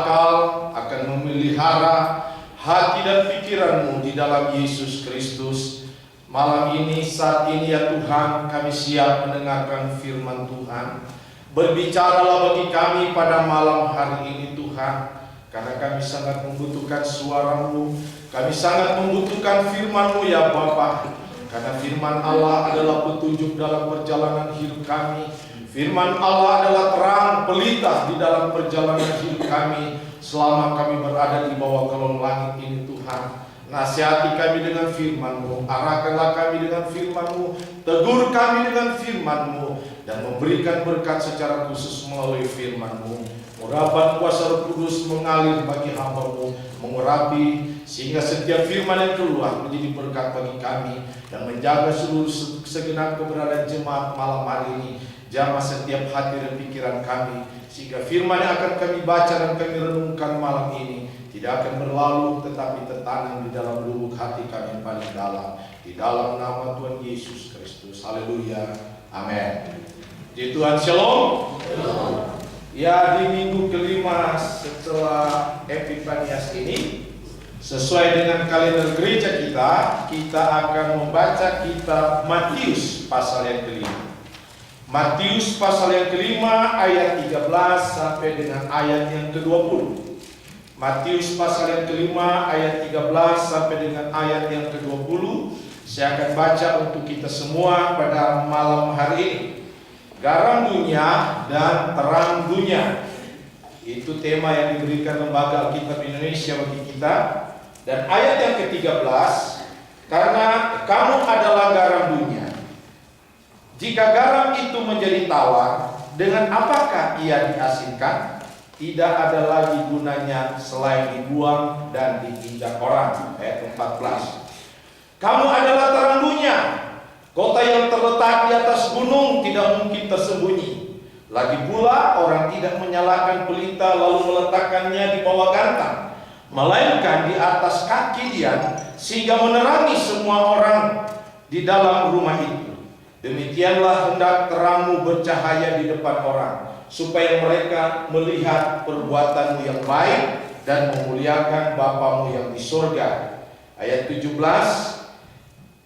akal, akan memelihara hati dan pikiranmu di dalam Yesus Kristus. Malam ini, saat ini ya Tuhan, kami siap mendengarkan firman Tuhan. Berbicaralah bagi kami pada malam hari ini Tuhan, karena kami sangat membutuhkan suara-Mu. Kami sangat membutuhkan firman-Mu ya Bapa. Karena firman Allah adalah petunjuk dalam perjalanan hidup kami. Firman Allah adalah terang pelita di dalam perjalanan hidup kami selama kami berada di bawah kolong langit ini Tuhan. Nasihati kami dengan firman-Mu, arahkanlah kami dengan firman-Mu, tegur kami dengan firman-Mu, dan memberikan berkat secara khusus melalui firman-Mu. Urapan kuasa Roh Kudus mengalir bagi hamba-Mu, mengurapi sehingga setiap firman yang keluar menjadi berkat bagi kami dan menjaga seluruh segenap keberadaan jemaat malam hari ini. Jamah setiap hati dan pikiran kami, sehingga firman yang akan kami baca dan kami renungkan malam ini tidak akan berlalu, tetapi tertanam di dalam lubuk hati kami yang paling dalam. Di dalam nama Tuhan Yesus Kristus. Haleluya. Amin. Di Tuhan Shalom. Ya, di minggu kelima setelah Epifanias ini, sesuai dengan kalender gereja kita akan membaca kitab Matius pasal yang kelima. Matius pasal yang kelima ayat 13 sampai dengan ayat yang ke-20. Matius pasal yang kelima ayat 13 sampai dengan ayat yang ke-20. Saya akan baca untuk kita semua pada malam hari ini. Garam dunia dan terang dunia. Itu tema yang diberikan Lembaga Alkitab Indonesia bagi kita. Dan ayat yang ke-13, karena kamu adalah garam dunia. Jika garam itu menjadi tawar, dengan apakah ia diasinkan? Tidak ada lagi gunanya selain dibuang dan diinjak orang. Ayat 14. Kamu adalah terang dunia. Kota yang terletak di atas gunung tidak mungkin tersembunyi. Lagi pula orang tidak menyalakan pelita lalu meletakkannya di bawah gantang, melainkan di atas kaki dia, sehingga menerangi semua orang di dalam rumah itu. Demikianlah hendak terangmu bercahaya di depan orang, supaya mereka melihat perbuatanmu yang baik dan memuliakan Bapamu yang di surga. Ayat 17.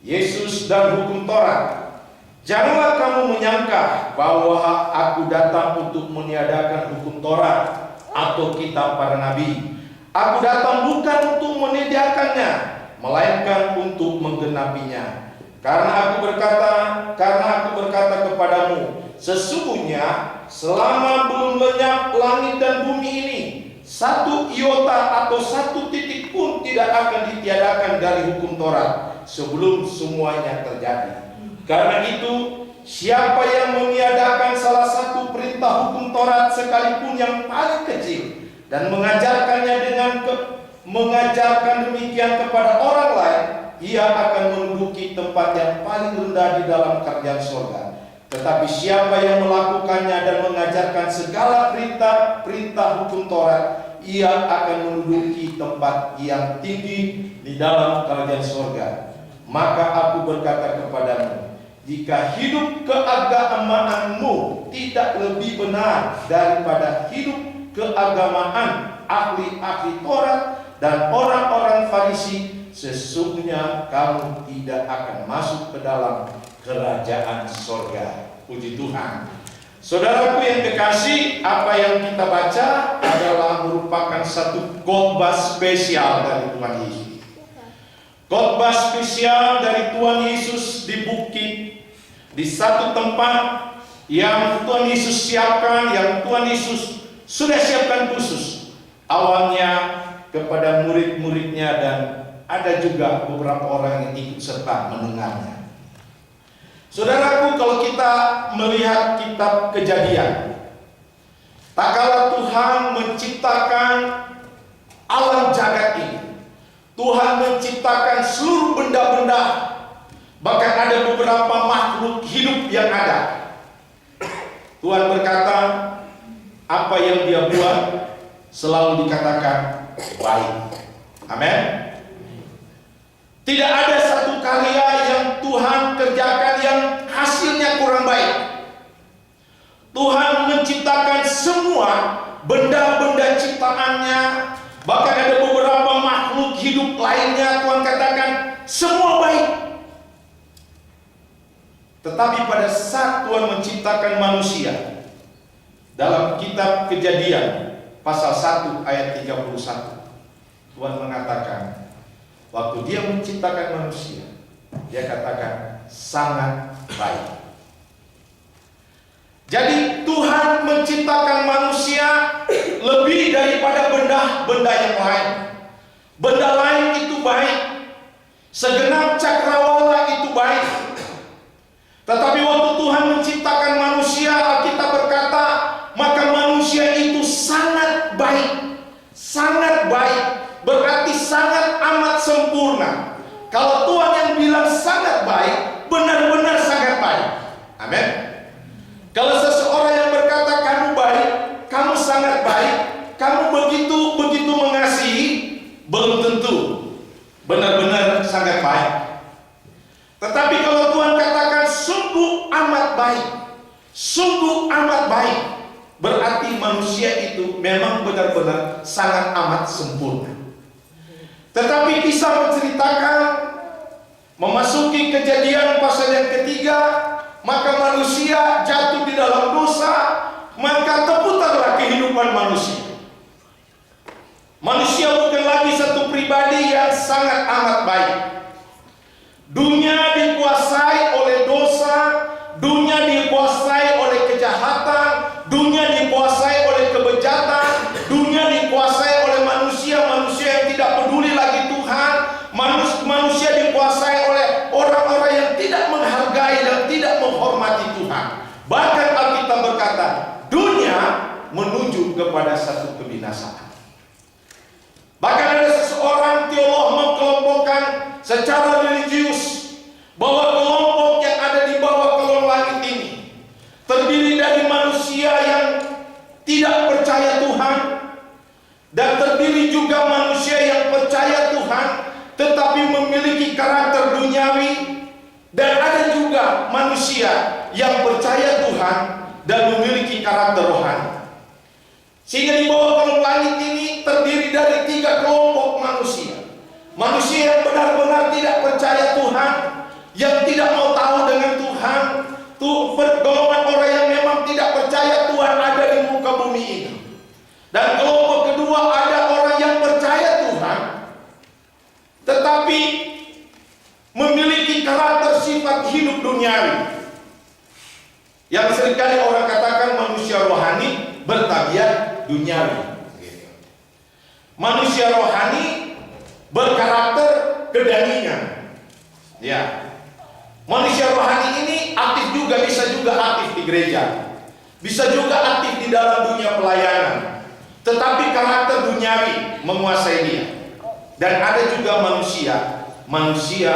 Yesus dan hukum Taurat. Janganlah kamu menyangka bahwa aku datang untuk meniadakan hukum Taurat atau kitab para nabi. Aku datang bukan untuk menyediakannya, melainkan untuk menggenapinya. Karena aku berkata kepadamu, sesungguhnya selama belum lenyap langit dan bumi ini, satu iota atau satu titik pun tidak akan ditiadakan dari hukum Taurat sebelum semuanya terjadi. Karena itu, siapa yang meniadakan salah satu perintah hukum Taurat sekalipun yang paling kecil dan mengajarkan demikian kepada orang lain, ia akan menduduki tempat yang paling rendah di dalam kerajaan surga. Tetapi siapa yang melakukannya dan mengajarkan segala perintah hukum Taurat, ia akan menduduki tempat yang tinggi di dalam kerajaan surga. Maka aku berkata kepadamu, jika hidup keagamaanmu tidak lebih benar daripada hidup keagamaan ahli-ahli Taurat dan orang-orang Farisi, sesungguhnya kamu tidak akan masuk ke dalam kerajaan surga. Puji Tuhan. Saudaraku yang kekasih, apa yang kita baca adalah merupakan satu khotbah spesial dari Tuhan Yesus. Khotbah spesial dari Tuhan Yesus di bukit, di satu tempat yang Tuhan Yesus siapkan, yang Tuhan Yesus sudah siapkan khusus. Awalnya kepada murid-muridnya dan ada juga beberapa orang yang ikut serta mendengarnya. Saudaraku, kalau kita melihat kitab Kejadian, tak kala Tuhan menciptakan alam jagat ini, Tuhan menciptakan seluruh benda-benda, bahkan ada beberapa makhluk hidup yang ada. Tuhan berkata, apa yang Dia buat selalu dikatakan baik. Amin. Tidak ada satu karya yang Tuhan kerjakan yang hasilnya kurang baik. Tuhan menciptakan semua benda-benda ciptaannya hidup lainnya Tuhan katakan semua baik. Tetapi pada saat Tuhan menciptakan manusia, dalam kitab Kejadian pasal 1 ayat 31, Tuhan mengatakan waktu dia menciptakan manusia, dia katakan sangat baik. Jadi Tuhan menciptakan manusia lebih daripada benda-benda yang lain. Benda lain itu baik, segenap cakrawala itu baik. Tetapi waktu Tuhan menciptakan manusia, Alkitab berkata, maka manusia itu sangat baik. Sangat baik, berarti sangat amat sempurna. Kalau Tuhan yang bilang sangat baik, benar-benar sangat baik. Amin. Kalau seseorang yang berkata kamu baik, kamu sangat baik, kamu begitu mengasihi, belum tentu benar-benar sangat baik. Tetapi kalau Tuhan katakan sungguh amat baik, sungguh amat baik, berarti manusia itu memang benar-benar sangat amat sempurna. Tetapi kisah menceritakan memasuki Kejadian pasal yang ketiga, maka manusia jatuh di dalam dosa, maka terputarlah kehidupan manusia. Manusia bukan lagi satu pribadi yang sangat amat baik. Dunia dikuasai oleh dosa, dunia dikuasai oleh kejahatan, dunia dikuasai oleh kebejatan, dunia dikuasai oleh manusia-manusia yang tidak peduli lagi Tuhan, manusia dikuasai oleh orang-orang yang tidak menghargai dan tidak menghormati Tuhan. Bahkan Alkitab berkata, dunia menuju kepada satu kebinasaan. Bahkan ada seseorang teolog mengkelompokkan secara religius bahwa kelompok yang ada di bawah kolong langit ini terdiri dari manusia yang tidak percaya Tuhan, dan terdiri juga manusia yang percaya Tuhan tetapi memiliki karakter duniawi, dan ada juga manusia yang percaya Tuhan dan memiliki karakter rohani. Sehingga di bawah kolong langit ini terdiri dari 3 kelompok manusia. Manusia yang benar-benar tidak percaya Tuhan, yang tidak mau tahu dengan Tuhan, golongan orang yang memang tidak percaya Tuhan ada di muka bumi ini. Dan kelompok kedua ada orang yang percaya Tuhan, tetapi memiliki karakter sifat hidup duniawi, yang seringkali orang katakan manusia rohani bertabiat duniawi. Manusia rohani berkarakter kedanian. Ya. Manusia rohani ini aktif juga, bisa juga aktif di gereja, bisa juga aktif di dalam dunia pelayanan, tetapi karakter duniawi menguasai dia. Dan ada juga manusia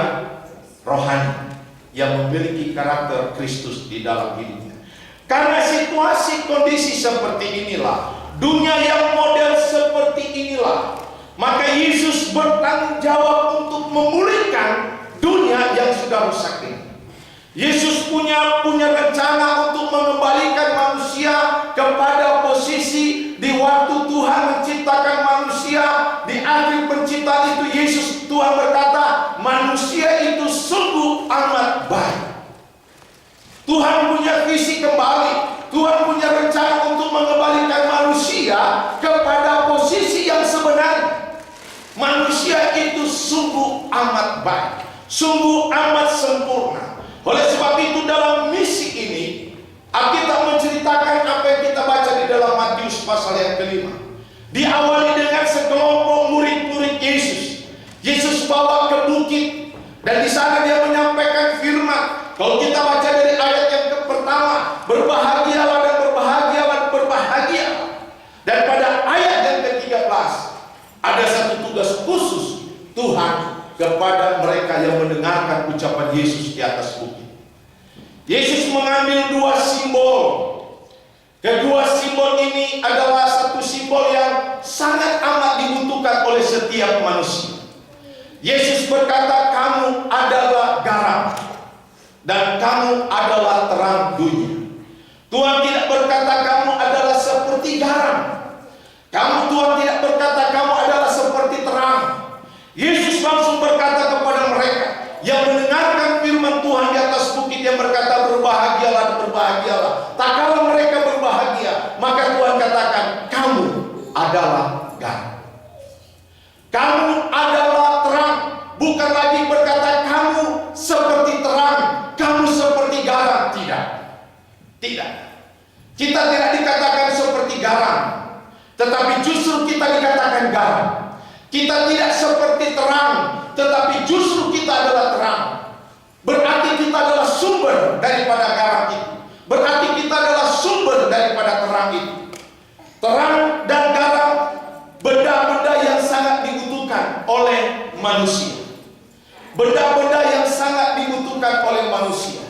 rohani yang memiliki karakter Kristus di dalam hidupnya. Karena situasi kondisi seperti inilah, dunia yang model seperti inilah, maka Yesus bertanggung jawab untuk memulihkan dunia yang sudah rusak ini. Yesus punya rencana untuk mengembalikan manusia kepada posisi di waktu Tuhan menciptakan manusia. Di akhir penciptaan itu Tuhan berkata, manusia itu sungguh amat baik. Tuhan punya visi kembali, Tuhan punya rencana untuk mengembalikan manusia kepada posisi yang sebenarnya. Manusia itu sungguh amat baik, sungguh amat sempurna. Oleh sebab itu dalam misi ini Alkitab menceritakan apa yang kita baca di dalam Matius pasal yang ke-5. Diawali dengan sekelompok murid-murid Yesus. Yesus bawa ke bukit, dan di sana dia menyampaikan firman. Kalau kita baca dari ayat yang pertama, berbahagialah dan berbahagialah, berbahagialah. Dan pada ayat yang ke-13 ada satu tugas khusus Tuhan kepada mereka yang mendengarkan ucapan Yesus di atas bukit. Yesus mengambil 2 simbol. Kedua simbol ini adalah satu simbol yang sangat amat dibutuhkan oleh setiap manusia. Yesus berkata, kamu adalah garam dan kamu adalah terang dunia. Tuhan tidak berkata kamu adalah seperti garam. Tuhan tidak berkata kamu adalah seperti terang. Kamu adalah terang. Bukan lagi berkata kamu seperti terang, kamu seperti garam. Tidak. Tidak. Kita tidak dikatakan seperti garam, tetapi justru kita dikatakan garam. Kita tidak seperti terang, tetapi justru kita adalah terang. Berarti kita adalah sumber daripada garam itu. Berarti kita adalah sumber daripada terang itu. Terang dan garam, benda-benda yang sangat dibutuhkan oleh manusia. Benda-benda yang sangat dibutuhkan oleh manusia.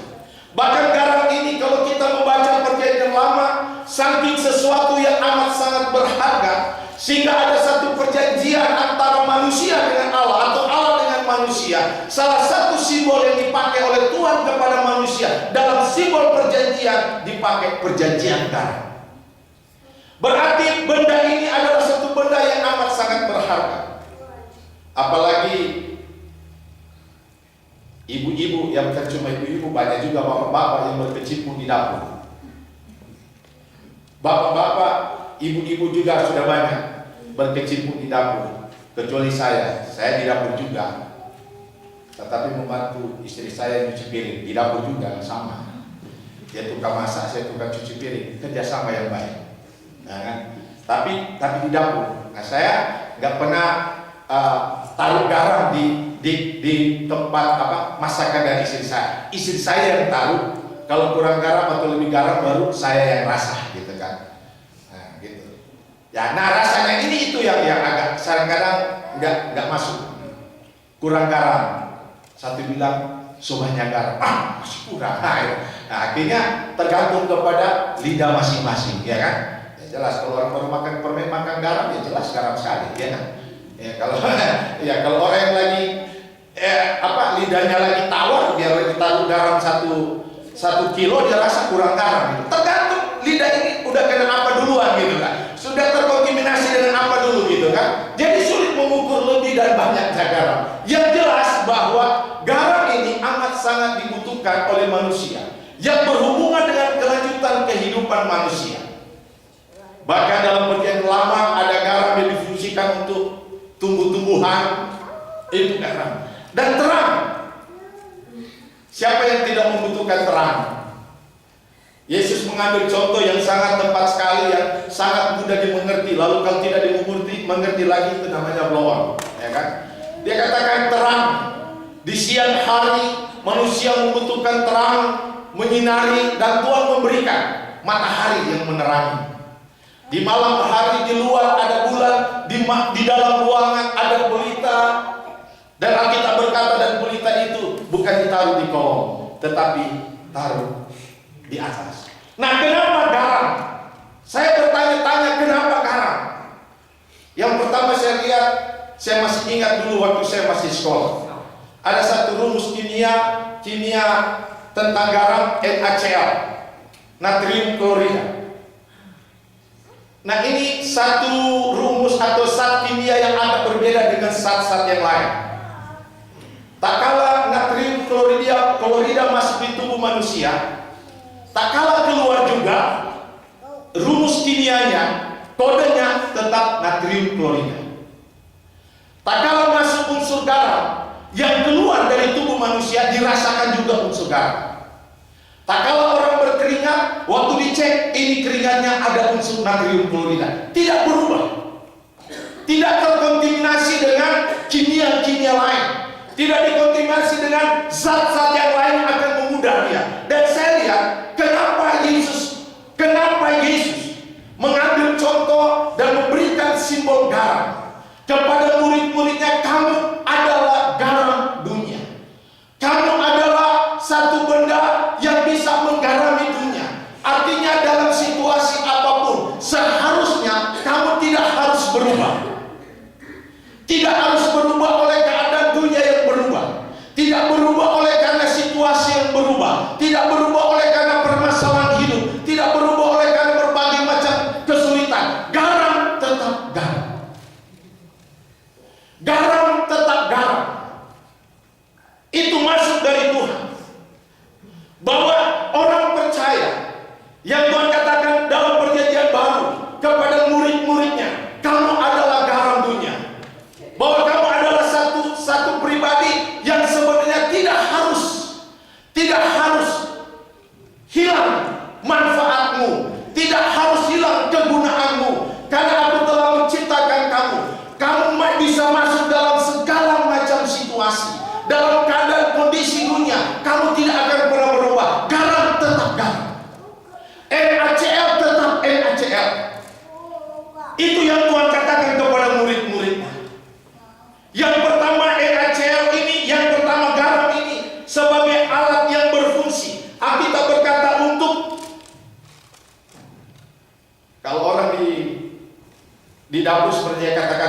Bahkan garam ini kalau kita membaca Perjanjian Lama, saking sesuatu yang amat sangat berharga, sehingga ada satu perjanjian antara manusia dengan Allah atau Allah dengan manusia. Salah satu simbol yang dipakai oleh Tuhan kepada manusia dalam simbol perjanjian dipakai perjanjian garam. Berarti benda ini adalah satu benda yang amat sangat berharga. Apalagi ibu-ibu, yang bukan cuma ibu-ibu, banyak juga bapak-bapak yang berkecimpung di dapur. Bapak-bapak, ibu-ibu juga sudah banyak berkecimpung di dapur. Kecuali saya di dapur juga. Tetapi membantu istri saya nyuci piring di dapur juga sama. Dia tukang masak, saya tukang cuci piring. Kerjasama yang baik. Nah, kan? Tapi di dapur. Nah, saya nggak pernah taruh garam di tempat masakan dari istri saya. Istri saya yang taruh. Kalau kurang garam atau lebih garam baru saya yang rasa, gitu kan. Nah, gitu. Ya, nah rasanya ini itu yang agak kadang-kadang nggak masuk. Kurang garam. Satu bilang sobanya garam, masih kurang. Nah, akhirnya tergantung kepada lidah masing-masing, ya kan? Ya jelas kalau orang baru makan permen makan garam, ya jelas garam sekali, ya kan? Ya kalau orang yang lagi lidahnya lagi tawar, dia lagi taruh garam satu kilo, dia rasa kurang garam. Gitu. Tergantung lidah ini udah kena apa duluan, gitu kan? Sudah terkontaminasi dengan apa dulu, gitu kan? Jadi sulit mengukur lebih dan banyaknya garam. Yang jelas bahwa garam ini amat sangat dibutuhkan oleh manusia, yang berhubungan dengan kelanjutan kehidupan manusia. Bahkan dalam Perjanjian Lama ada garam yang difungsikan untuk tumbuh-tumbuhan, itu garam. Dan terang. Siapa yang tidak membutuhkan terang? Yesus mengambil contoh yang sangat tepat sekali, yang sangat mudah dimengerti. Lalu kalau tidak dimengerti lagi, itu namanya blow-on, ya kan? Dia katakan terang. Di siang hari manusia membutuhkan terang, menyinari, dan Tuhan memberikan matahari yang menerangi. Di malam hari di luar ada bulan, di dalam ruangan ada pelita. Dan Alkitab berkata, dan pelita itu bukan ditaruh di kolong, tetapi taruh di atas. Nah, kenapa garam? Saya bertanya-tanya kenapa garam? Yang pertama saya lihat, saya masih ingat dulu waktu saya masih sekolah. Ada satu rumus kimia tentang garam, NaCl, natrium klorida. Nah, ini satu rumus atau zat kimia yang agak berbeda dengan zat-zat yang lain. Tak kala natrium klorida masuk di tubuh manusia, tak kala keluar juga, rumus kimianya, kodenya tetap natrium klorida. Tak kala masuk unsur garam, yang keluar dari tubuh manusia dirasakan juga unsur garam. Tak kala orang berkeringat, waktu dicek ini keringatnya ada unsur natrium klorida, tidak berubah, tidak terkontaminasi dengan kimia-kimia lain, tidak dikontaminasi dengan zat-zat yang lain yang akan mengudar dia. Dan saya lihat kenapa Yesus mengambil contoh dan memberikan simbol garam kepada murid-muridnya. Kamu adalah garam dunia. Kamu adalah satu benda yang bisa menggarami dunia. Artinya dalam situasi apapun, seharusnya kamu tidak harus berubah. Tidak harus berubah oleh keadaan dunia yang berubah. Tidak berubah oleh karena situasi yang berubah. Tidak berubah oleh karena permasalahan hidup. Tidak berubah oleh karena berbagai macam kesulitan. Garam tetap garam. Garam tetap garam. Itu masuk dari Tuhan. Bahwa orang percaya yang Tuhan katakan dalam Perjanjian Baru kepada murid-muridnya, kamu adalah garam dunia. Bahwa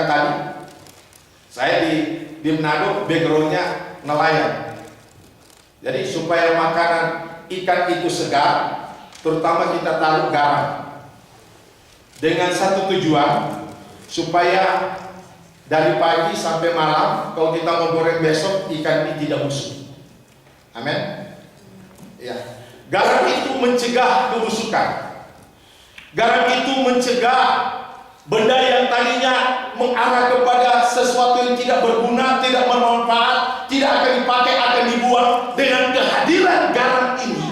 katakan tadi, saya di Manado backgroundnya nelayan. Jadi supaya makanan ikan itu segar, terutama kita taruh garam dengan satu tujuan, supaya dari pagi sampai malam kalau kita mau goreng besok ikan ini tidak busuk. Amin. Ya. Garam itu mencegah kebusukan. Garam itu mencegah benda yang tadinya mengarah kepada sesuatu yang tidak berguna, tidak bermanfaat, tidak akan dipakai, akan dibuang. Dengan kehadiran garam ini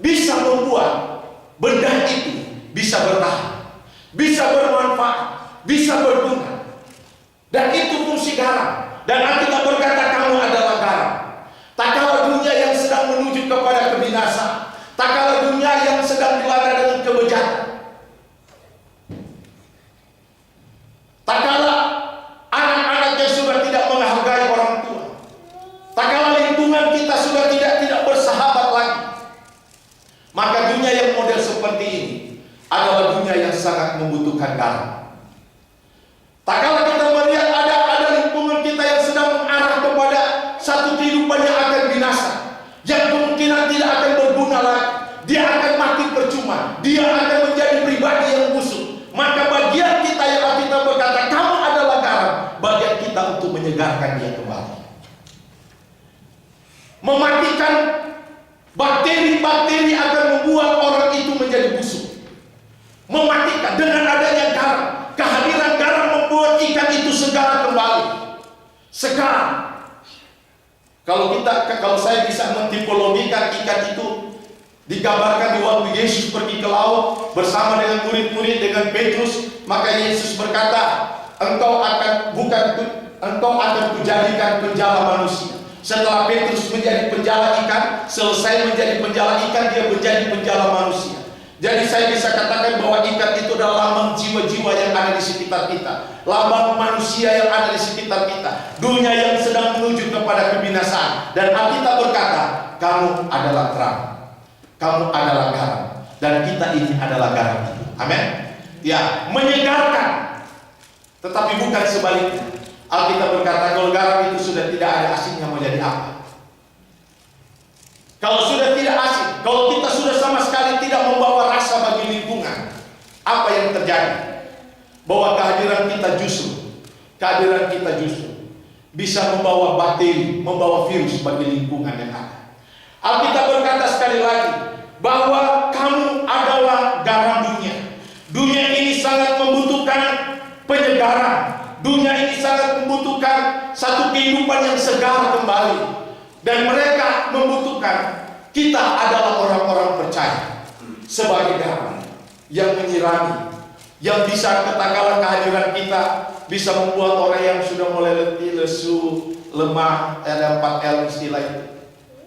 bisa membuat benda itu bisa bertahan, bisa bermanfaat, bisa berguna. Dan itu fungsi garam. Dan Alkitab berkata, kamu adalah garam. Tak kala dunia yang sedang menuju kepada kebinasaan, tak kala dunia yang sedang dilanda dengan kebejatan, tak kala anak-anak yang sudah tidak menghargai orang tua, tak kala lingkungan kita sudah tidak bersahabat lagi, maka dunia yang model seperti ini adalah dunia yang sangat membutuhkan garam. Tak kala kita melihat ada lingkungan kita yang sedang mengarah kepada satu kehidupan yang akan binasa, yang kemungkinan tidak akan berguna lagi, dia akan mati percuma, dia akan menjadi pribadi yang busuk. Maka bagian kita yang Alkitab berkata, kamu adalah garam, bagian kita untuk menyegarkan dia kembali, mematikan bakteri-bakteri akan membuat orang itu menjadi busuk, mematikan. Dengan adanya garam, kehadiran garam membuat ikan itu segar kembali, segar. Kalau saya bisa mentipologikan ikan itu, digambarkan di waktu Yesus pergi ke laut bersama dengan murid-murid, dengan Petrus, maka Yesus berkata, engkau akan kujadikan penjala manusia. Setelah Petrus menjadi penjala ikan, selesai menjadi penjala ikan, dia menjadi penjala manusia. Jadi saya bisa katakan bahwa ikan itu adalah lambang jiwa-jiwa yang ada di sekitar kita, lambang manusia yang ada di sekitar kita, dunia yang sedang menuju kepada kebinasaan. Dan Alkitab berkata, kamu adalah terang, kamu adalah garam, dan kita ini adalah garam itu. Amin. Ya, menyegarkan, tetapi bukan sebaliknya. Alkitab berkata, kalau garam itu sudah tidak ada asinnya, mau jadi apa? Kalau sudah tidak asin, kalau kita sudah sama sekali tidak membawa rasa bagi lingkungan, apa yang terjadi? Bahwa kehadiran kita justru bisa membawa bakteri, membawa virus bagi lingkungan yang ada. Alkitab berkata sekali lagi bahwa kamu adalah garam dunia. Dunia ini sangat membutuhkan penyegaran. Dunia ini sangat membutuhkan satu kehidupan yang segar kembali. Dan mereka membutuhkan, kita adalah orang-orang percaya sebagai garam yang menyirami, yang bisa katakanlah kehadiran kita bisa membuat orang yang sudah mulai letih, lesu, lemah. Ada 4L istilah itu,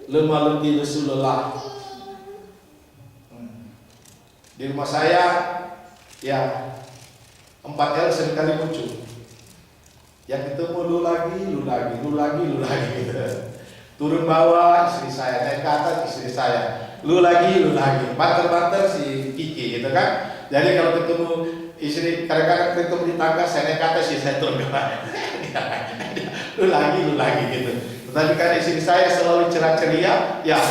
lemah, letih, lesu, lelah. Di rumah saya ya 4L seringkali muncul. Yang ketemu lu lagi gitu. Turun bawah istri saya, naik ke atas istri saya, lu lagi, banter si Kiki gitu kan. Jadi kalau ketemu istri, kadang-kadang ketemu di tangga, saya naik ke atas, saya turun ke bawah. lu lagi gitu. Tetapi kan istri saya selalu cerah-ceria, ya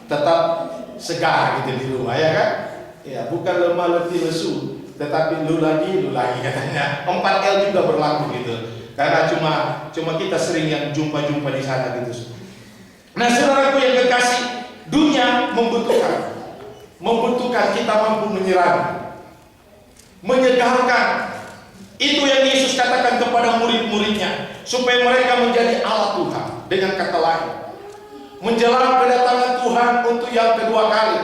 tetap segar gitu di rumah, ya kan. Ya, bukan lemah, letih, lesu, tetapi lu lagi katanya. 4L juga berlaku gitu. Karena cuma kita sering yang jumpa di sana gitu. Nah, saudaraku yang kekasih, dunia membutuhkan kita mampu menyerang, menyegarkan. Itu yang Yesus katakan kepada murid-muridnya, supaya mereka menjadi alat Tuhan. Dengan kata lain, menjelang kedatangan Tuhan untuk yang kedua kali,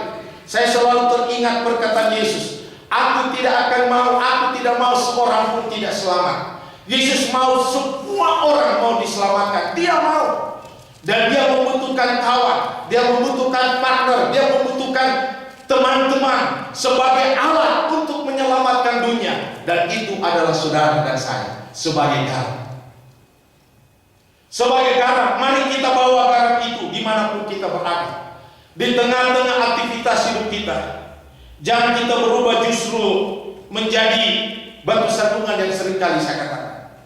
saya selalu teringat perkataan Yesus, aku tidak mau seorang pun tidak selamat. Yesus mau semua orang mau diselamatkan. Dia mau. Dan dia membutuhkan kawan, dia membutuhkan partner, dia membutuhkan teman-teman sebagai alat untuk menyelamatkan dunia. Dan itu adalah saudara dan saya sebagai garam. Sebagai garam, mari kita bawa garam itu dimanapun kita berada, di tengah-tengah aktivitas hidup kita. Jangan kita berubah justru menjadi batu sandungan yang seringkali saya katakan.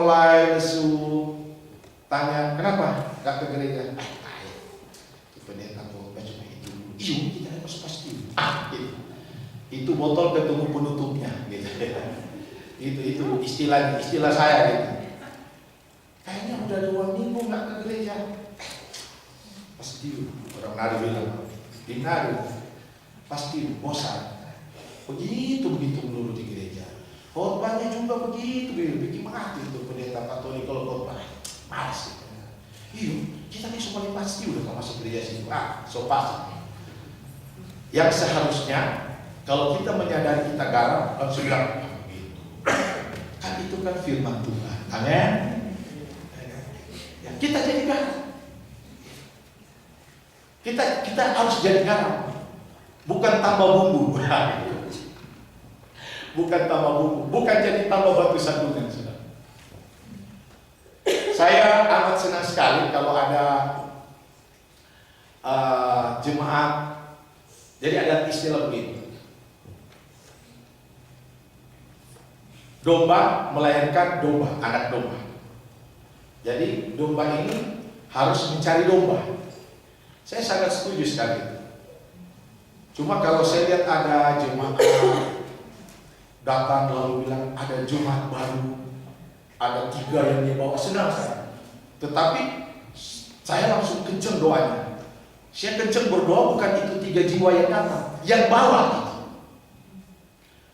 mulai lesu, tanya, kenapa nggak ke gereja? Pendeta kok cuma itu. Iyo, kita harus pasti. Gitu. Itu botol ketemu penutupnya, gitu. Itu istilah saya gitu. Kayaknya udah 2 minggu nggak ke gereja. Pasti orang nari bilang, nari pasti bosan. Begitu melulu di gereja. Khotbahnya juga begitu, bikin mati tuh pendeta Katolik kalau khotbah. Malas gitu. Iya, kita nih paling pasti udah masuk gereja sini. So pasti. Yang seharusnya kalau kita menyadari kita garam, langsung bilang begitu. Kan itu kan firman Tuhan. Amin. Ya, kita jadi garam. Kita harus jadi garam. Bukan tambah bumbu. Bukan tambah bumbu, bukan jadi tambah batu sandungan. Saya amat senang sekali kalau ada jemaat. Jadi ada istilah begini, domba melahirkan domba, anak domba. Jadi domba ini harus mencari domba. Saya sangat setuju sekali. Cuma kalau saya lihat ada jemaat datang lalu bilang ada jemaat baru, ada 3 yang dibawa, senang saya. Tetapi saya langsung kenceng doanya. Saya kenceng berdoa bukan itu 3 jiwa yang datang, yang bawa itu.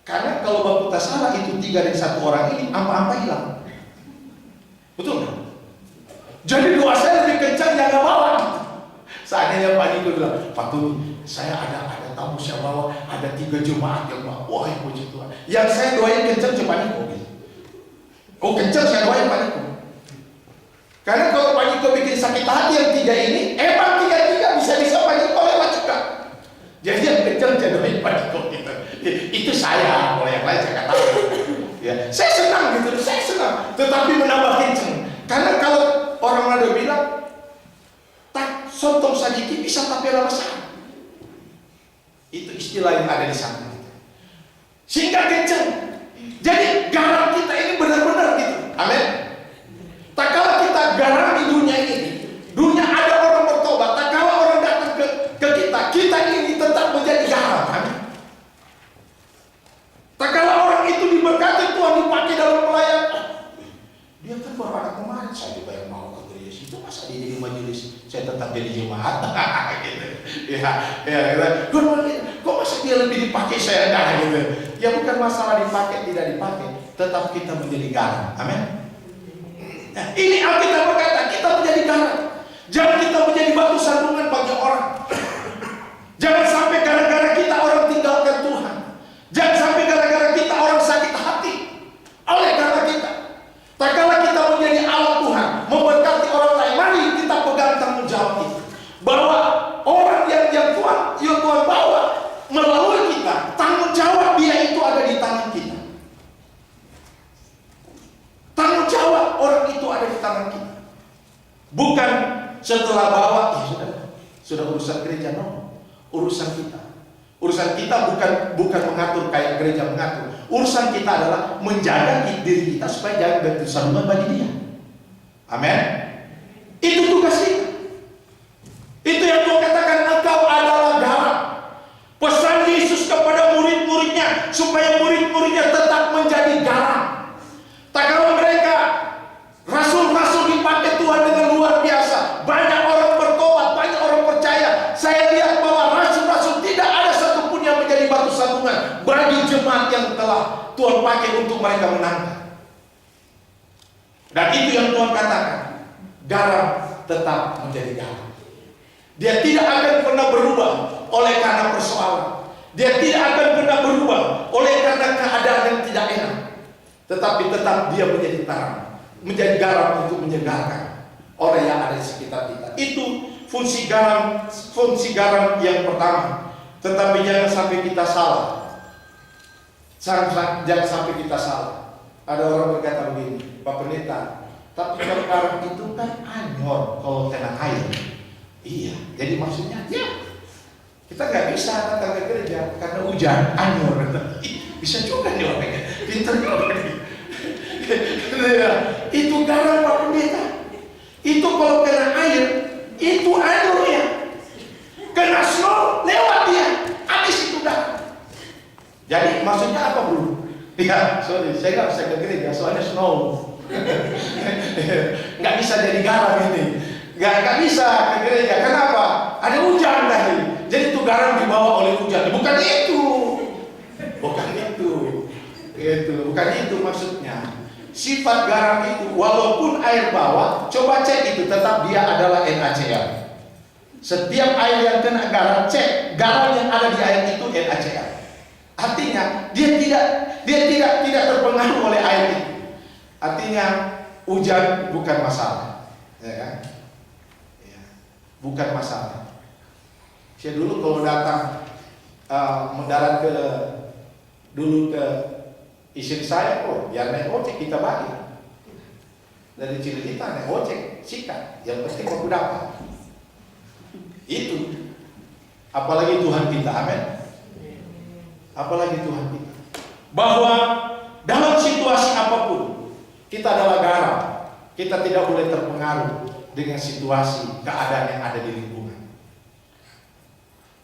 Karena kalau Bapak tak salah itu 3 dan 1 orang ini apa-apa hilang. Betul nggak? Jadi doa saya lebih kencang yang bawa gitu. Seandainya Pak Niko bilang, Pak Tuni, saya ada tamu saya bawa, ada 3 jemaat yang bawa. Wah, puji Tuhan. Yang saya doain kencang cuma Pak Niko. Oh kencang saya doain Pak Niko. Karena kalau Pak Niko bikin sakit hati yang 3 ini, emang 3 bisa Pak Niko lewat juga. Jadi yang kencang saya doain Pak Niko gitu. Itu saya, kalau yang lain saya katakan. Ya, saya senang gitu, saya senang. Tetapi menambah kencang. Karena kalau orang Manado bilang, tak sontong sadiki bisa tapi lama sah. Itu istilah yang ada di sana. Sehingga kencang. Jadi garam kita ini benar-benar gitu. Amin. Tak kala kita garam di dunia ini, dunia ada orang bertobat. Tak kala orang datang ke kita ini tetap menjadi garam. Amin. Tak kala orang itu diberkati Tuhan dipakai dalam pelayanan. Dia kan baru ada kemarin, saya juga yang mau ke gereja situ, masa dia jadi majelis, saya tetap jadi jemaat. Gitu. Ya. Kok masa dia lebih dipakai saya enggak gitu. Ya bukan masalah dipakai tidak dipakai, tetap kita menjadi garam. Amin. Nah, ini Alkitab berkata kita menjadi garam. Jangan kita menjadi batu sandungan bagi orang. Jangan sampai gara-gara kita orang tinggalkan Tuhan. Jangan sampai gara-gara kita orang sakit hati. Oleh karena kita, tak kala kita menjadi alat Tuhan, memberkati orang lain, mari kita pegang tanggung jawab itu. Bahwa orang yang Tuhan bawa melalui kita, tanggung jawab dia itu ada di tangan kita. Tanggung jawab orang itu ada di tangan kita. Bukan setelah bawa, sudah urusan gereja, no. Urusan kita. Urusan kita bukan mengatur kayak gereja mengatur. Urusan kita adalah menjaga diri kita supaya jangan bersandungan bagi dia. Amin. Itu tugas kita. Itu yang Tuhan katakan, engkau adalah garam. Pesan Yesus kepada murid-muridnya supaya murid-muridnya tetap menjadi garam. Tak kalau mereka rasul-rasul dipakai Tuhan dengan luar biasa, banyak orang bertobat, banyak orang percaya. Saya lihat bahwa rasul-rasul tidak ada satupun yang menjadi batu sandungan bagi jemaat yang telah Tuhan pakai untuk mereka menangkan. Dan itu yang Tuhan katakan, garam tetap menjadi garam. Dia tidak akan pernah berubah oleh karena persoalan. Dia tidak akan pernah berubah oleh karena keadaan yang tidak enak. Tetapi tetap dia menjadi garam, menjadi garam untuk menyegarkan orang yang ada di sekitar kita. Itu fungsi garam yang pertama. Tetapi jangan sampai kita salah. Jangan sampai kita salah. Ada orang berkata begini, Pak Pendeta, tapi kalau garam itu kan anyor kalau kena air. Iya, jadi maksudnya ya kita nggak bisa datang ke gereja karena hujan, anyor. Bisa juga nih orangnya, pintar juga nih. Itu sorry, saya nggak bisa ke gereja soalnya snow. Nggak bisa jadi garam ini. Nggak bisa ke gereja. Kenapa? Ada hujan tadi. Jadi itu garam dibawa oleh hujan. Bukan itu. Bukan itu. Bukan itu maksudnya. Sifat garam itu, walaupun air bawah, coba cek itu, tetap dia adalah NaCl. Setiap air yang kena garam, cek garam yang ada di air itu NaCl. Artinya dia tidak terpengaruh oleh air itu. Artinya hujan bukan masalah, ya kan? Ya, bukan masalah. Saya dulu kalau datang mendarat dulu ke istri saya, biar naik ojek kita bagi. Dari Cililita naik ojek, sikat. Yang penting aku dapat. Itu. Apalagi Tuhan kita, amin. Apalagi Tuhan kita. Bahwa dalam situasi apapun, kita adalah garam. Kita tidak boleh terpengaruh dengan situasi, keadaan yang ada di lingkungan.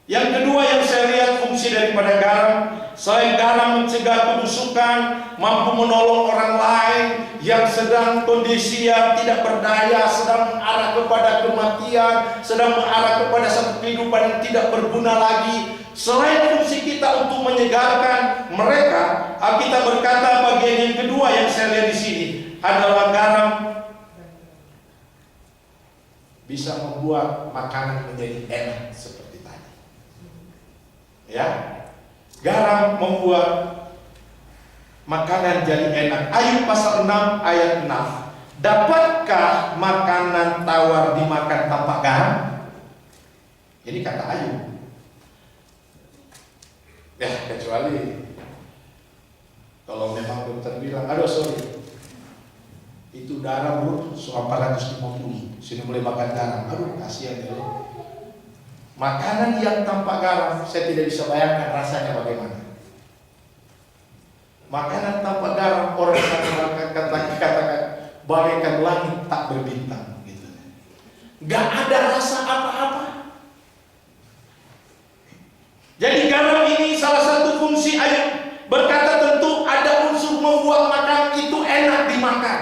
Yang kedua yang saya lihat fungsi daripada garam, selain garam mencegah kebusukan, mampu menolong orang lain yang sedang kondisi yang tidak berdaya, sedang mengarah kepada kematian, sedang mengarah kepada satu kehidupan yang tidak berguna lagi. Selain fungsi kita untuk menyegarkan mereka, kita berkata bagian yang kedua yang saya lihat di sini adalah garam bisa membuat makanan menjadi enak seperti tadi. Ya, garam membuat makanan jadi enak. Ayub pasal 6 ayat 6. Dapatkah makanan tawar dimakan tanpa garam? Ini kata Ayub. Ya, kecuali kalau memang dokter bilang, aduh sorry, itu darah bro, 450, sini boleh makan garam. Aduh kasihan ya. Makanan yang tanpa garam, saya tidak bisa bayangkan rasanya bagaimana. Makanan tanpa garam, orang katakan bagaikan langit tak berbintang gitu. Gak ada rasa apa-apa. Jadi garam ini salah satu fungsi Ayub berkata tentu ada unsur membuat makanan itu enak dimakan.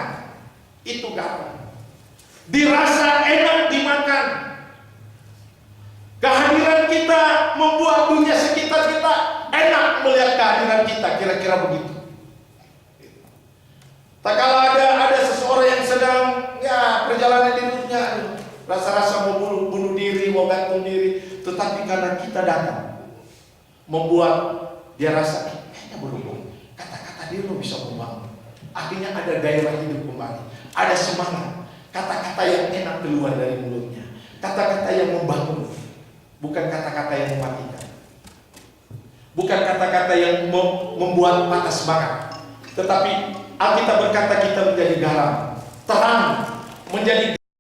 Itu garam. Dirasa enak dimakan. Kehadiran kita membuat dunia sekitar kita enak melihat kehadiran kita, kira-kira begitu. Tak kala ada seseorang yang sedang perjalanan hidupnya, rasa-rasa mau bunuh diri, mau gantung diri, tetapi karena kita datang, membuat dia rasa kayaknya berhubung. Kata-kata dia lo bisa membangun. Akhirnya ada gairah hidup kembali, ada semangat. Kata-kata yang enak keluar dari mulutnya, kata-kata yang membangun, bukan kata-kata yang mematikan, bukan kata-kata yang membuat patah semangat. Tetapi Alkitab berkata kita menjadi garam, terang, menjadi